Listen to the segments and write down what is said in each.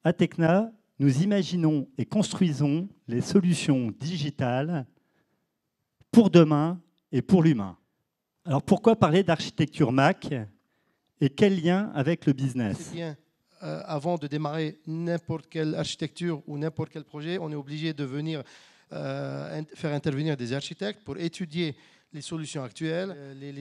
À Tecna, nous imaginons et construisons les solutions digitales pour demain et pour l'humain. Alors pourquoi parler d'architecture Mac et quel lien avec le business? C'est bien. Avant de démarrer n'importe quelle architecture ou n'importe quel projet, on est obligé de venir faire intervenir des architectes pour étudier les solutions actuelles,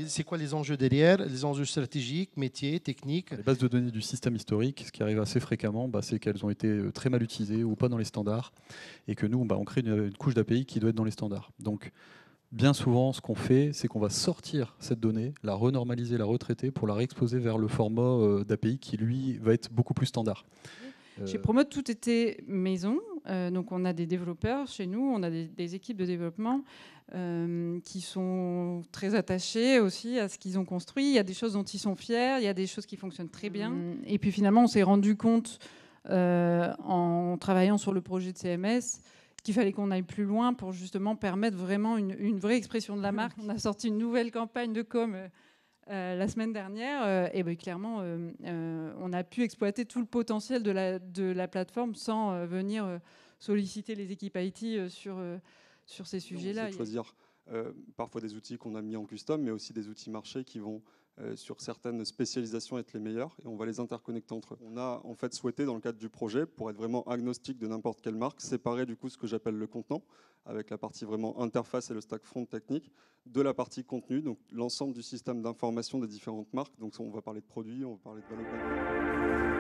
c'est quoi les enjeux derrière, les enjeux stratégiques, métiers, techniques. Les bases de données du système historique, ce qui arrive assez fréquemment, c'est qu'elles ont été très mal utilisées ou pas dans les standards, et que nous, on crée une couche d'API qui doit être dans les standards. Donc, bien souvent, ce qu'on fait, c'est qu'on va sortir cette donnée, la renormaliser, la retraiter pour la réexposer vers le format d'API qui, lui, va être beaucoup plus standard. Chez Promote, tout était maison. Donc, on a des développeurs chez nous, on a des équipes de développement qui sont très attachés aussi à ce qu'ils ont construit. Il y a des choses dont ils sont fiers, il y a des choses qui fonctionnent très bien. Et puis, finalement, on s'est rendu compte, en travaillant sur le projet de CMS, qu'il fallait qu'on aille plus loin pour justement permettre vraiment une vraie expression de la marque. On a sorti une nouvelle campagne de com' la semaine dernière, et clairement, on a pu exploiter tout le potentiel de la plateforme sans venir solliciter les équipes IT sur ces sujets-là. On essaie de choisir parfois des outils qu'on a mis en custom, mais aussi des outils marchés qui vont, sur certaines spécialisations, être les meilleurs, et on va les interconnecter entre eux. On a en fait souhaité, dans le cadre du projet, pour être vraiment agnostique de n'importe quelle marque, séparer du coup ce que j'appelle le contenant, avec la partie vraiment interface et le stack front technique, de la partie contenu, donc l'ensemble du système d'information des différentes marques. Donc on va parler de produits, on va parler de valeur.